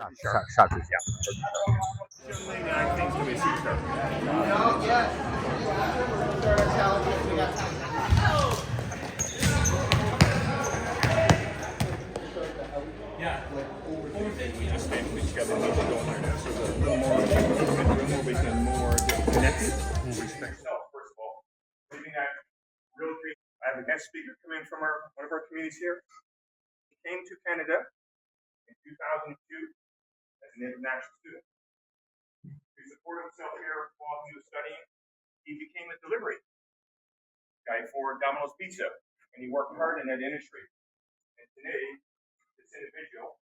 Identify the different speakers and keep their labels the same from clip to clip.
Speaker 1: Sharpies, yeah.
Speaker 2: Young lady, I think, is going to be a superstar. Yeah. We just stand together and go on there now. So there's a little more intimate room where we can more get connected. Respect yourself, first of all. Leaving that real great. I have a guest speaker coming from one of our communities here. He came to Canada in 2002 as an international student. He supported himself here while he was studying. He became a delivery guy for Domino's Pizza, and he worked hard in that industry. And today, this individual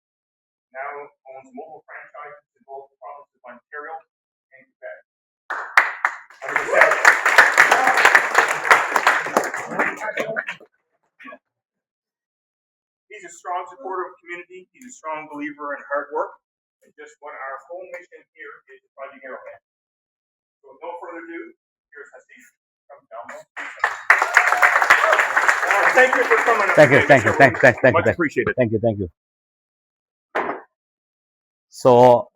Speaker 2: now owns mobile franchises in both the provinces of Ontario and Quebec. He's a strong supporter of community. He's a strong believer in hard work. And just what our whole mission here is Project Arrowhead. So with no further ado, here's Hasif from Domino's Pizza. Thank you for coming.
Speaker 1: Thank you.
Speaker 2: Much appreciated.
Speaker 1: Thank you. So,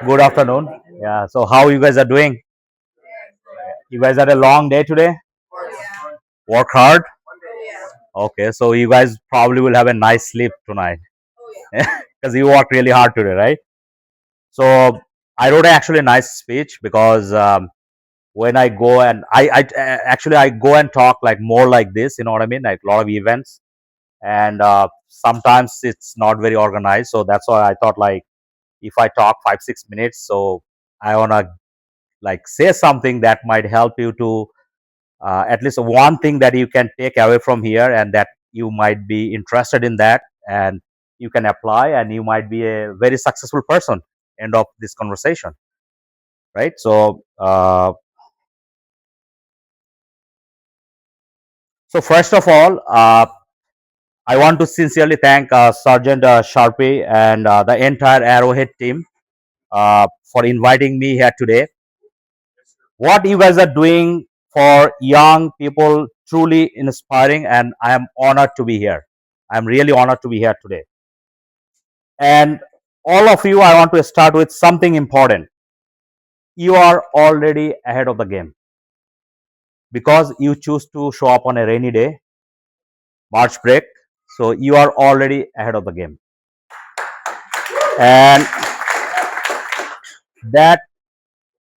Speaker 1: good afternoon. Yeah. So, how you guys are doing? You guys had a long day today. Work hard. Okay. So, you guys probably will have a nice sleep tonight because you worked really hard today, right? So, I wrote actually a nice speech because when I go and I go and talk like more like this, you know what I mean? Like a lot of events, and sometimes it's not very organized. So that's why I thought like if I talk 5-6 minutes, so I wanna like say something that might help you to at least one thing that you can take away from here, and that you might be interested in that, and you can apply, and you might be a very successful person. End of this conversation, right? So. So first of all, I want to sincerely thank Sergeant Sharpie and the entire Arrowhead team for inviting me here today. What you guys are doing for young people truly inspiring, and I am honored to be here. I'm really honored to be here today. And all of you, I want to start with something important. You are already ahead of the game because you choose to show up on a rainy day, March break. So you are already ahead of the game. And that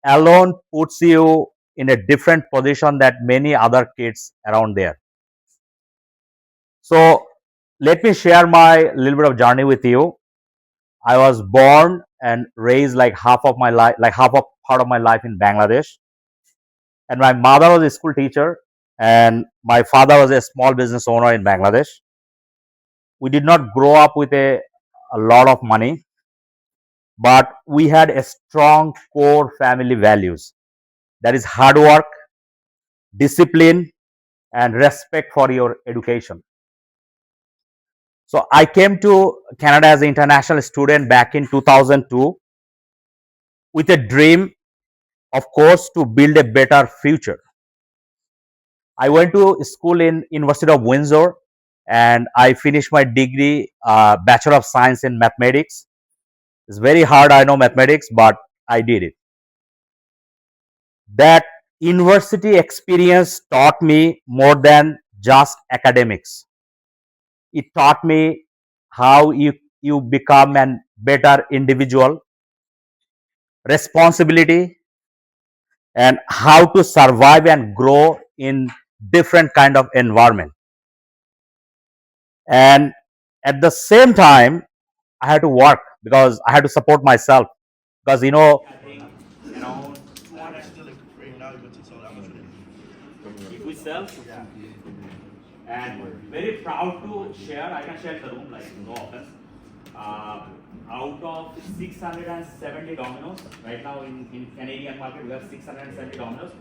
Speaker 1: alone puts you in a different position than many other kids around there. So let me share my little bit of journey with you. I was born and raised like half of my life, like half of part of my life in Bangladesh. And my mother was a school teacher, and my father was a small business owner in Bangladesh. We did not grow up with a lot of money, but we had a strong core family values. That is hard work, discipline, and respect for your education. So I came to Canada as an international student back in 2002 with a dream, of course, to build a better future. I went to school in University of Windsor, and I finished my degree, Bachelor of Science in Mathematics. It's very hard, I know mathematics, but I did it. That university experience taught me more than just academics. It taught me how you become a better individual, responsibility, and how to survive and grow in different kind of environment. And at the same time, I had to work because I had to support myself, because I think around 200 if we sell, and very proud to share, I can share the room like no offense, out of 670 Domino's right now in Canadian market, we have 670 Domino's.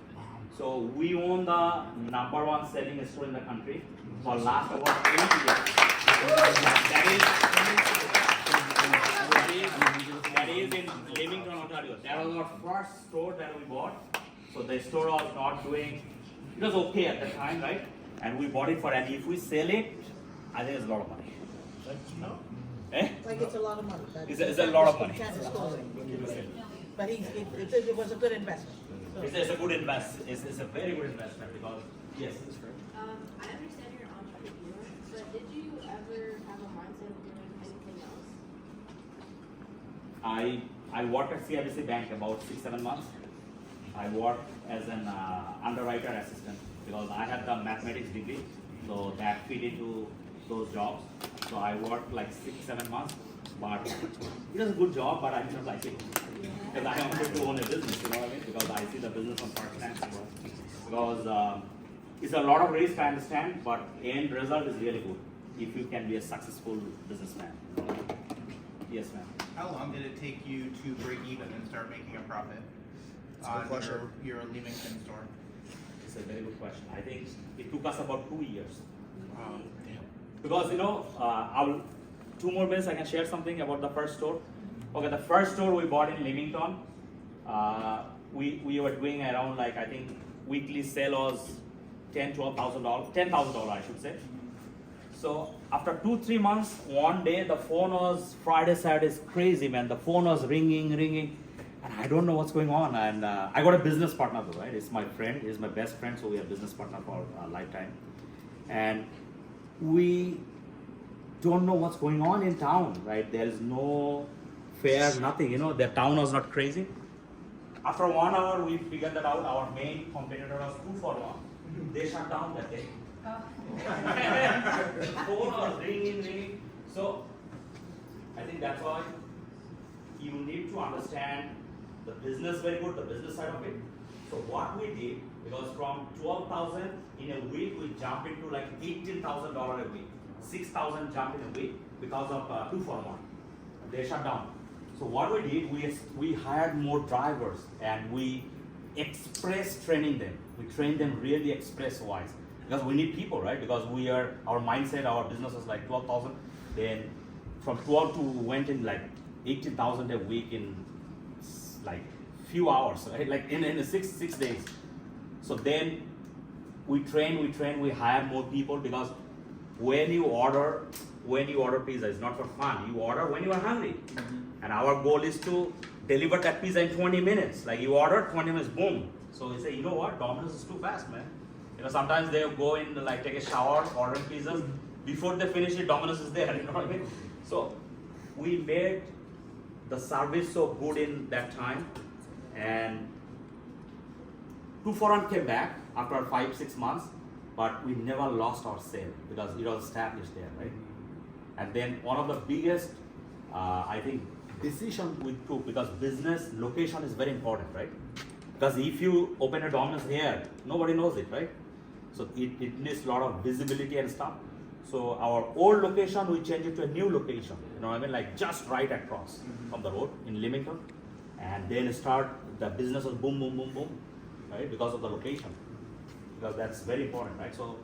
Speaker 1: So we own the #1 selling store in the country for last about 8 years. That is in Leamington, Ontario. That was our first store that we bought. So the store was not doing, it was okay at the time, right? And we bought it for, and if we sell it, I think it's a lot of money. Eh?
Speaker 3: Like it's a lot of money. But
Speaker 1: It's a lot of money.
Speaker 3: he can't disclose it. But it was a good investment. So-
Speaker 1: It's a good investment. It's a very good investment because yes.
Speaker 4: I understand you're an entrepreneur, but did you ever have a mindset of doing anything else?
Speaker 1: I worked at CIBC Bank about 6-7 months. I worked as an underwriter assistant because I had the mathematics degree, so that fit into those jobs. So I worked like 6-7 months, but it was a good job, but I didn't like it because I wanted to own a business. You know what I mean? Because I see the business on first hand. Because it's a lot of risk, I understand, but end result is really good if you can be a successful businessman. You know? Yes, ma'am.
Speaker 5: How long did it take you to break even and start making a profit on your Leamington store?
Speaker 1: It's a very good question. I think it took us about 2 years.
Speaker 5: Wow.
Speaker 1: Because you know, I'll 2 more minutes I can share something about the first store. Okay, the first store we bought in Leamington, we were doing around like I think weekly sale was $10,000 I should say. So after 2-3 months, one day the phone was Friday, Saturday is crazy, man. The phone was ringing, and I don't know what's going on. And I got a business partner though, right? It's my friend, he's my best friend, so we are business partner for a lifetime. And we don't know what's going on in town, right? There is no fair, nothing, you know, the town was not crazy. After 1 hour, we figured that out. Our main competitor was 2 for 1. They shut down that day. The phone was ringing. So I think that's why you need to understand the business very good, the business side of it. So what we did, because from 12,000 in a week, we jumped into like $18,000 a week. 6,000 jumped in a week because of 2 for 1. They shut down. So what we did, we hired more drivers and we express training them. We train them really express wise because we need people, right? Because our mindset, our business was like 12,000. Then from 12 to went in like 18,000 a week in like few hours, right? Like in 6 days. So then we train, we hire more people because when you order pizza, it's not for fun. You order when you are hungry. And our goal is to deliver that pizza in 20 minutes. Like you order, 20 minutes, boom. So we say, you know what, Domino's is too fast, man. You know, sometimes they go in, like take a shower, order pizzas. Before they finish it, Domino's is there, you know what I mean? So we made the service so good in that time. And 2 for 1 came back after 5-6 months, but we never lost our sale because it was established there, right? And then one of the biggest, I think, decision we took, because business location is very important, right? Because if you open a Domino's here, nobody knows it, right? So it needs a lot of visibility and stuff. So our old location, we changed it to a new location. You know what I mean? Like just right across from the road in Leamington. And then the business was boom, right? Because of the location. Because that's very important, right? So,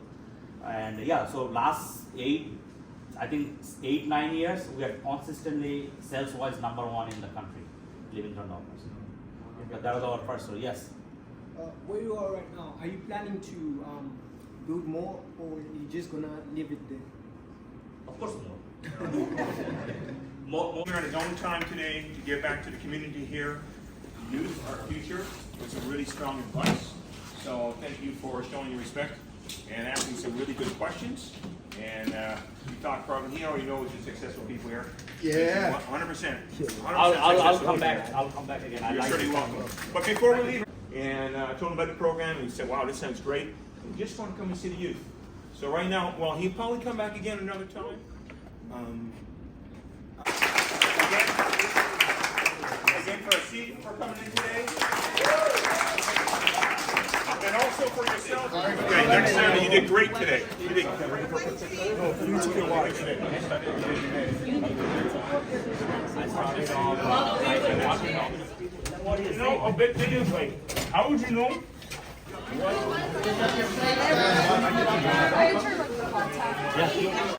Speaker 1: and yeah, so last 8-9 years, we are consistently sales-wise #1 in the country, Leamington Domino's. But that was our first store, yes.
Speaker 6: Where you are right now, are you planning to build more, or you just gonna leave it there?
Speaker 1: Of course more.
Speaker 2: We're at his own time today to give back to the community here. Youth, our future, with some really strong advice. So thank you for showing your respect and asking some really good questions. And you talk probably, he already knows the successful people here.
Speaker 5: Yeah.
Speaker 2: 100%.
Speaker 1: I'll come back. I'll come back again.
Speaker 2: You're certainly welcome. But before we leave, and I told him about the program, and he said, wow, this sounds great. We just want to come and see the youth. So right now, well, he'll probably come back again another time. Again for a seat for coming in today. And also for yourself. Okay, next time, you did great today. You did great. You know, a big thing is like, how would you know?
Speaker 4: Are you sure about the contact?
Speaker 1: Yeah.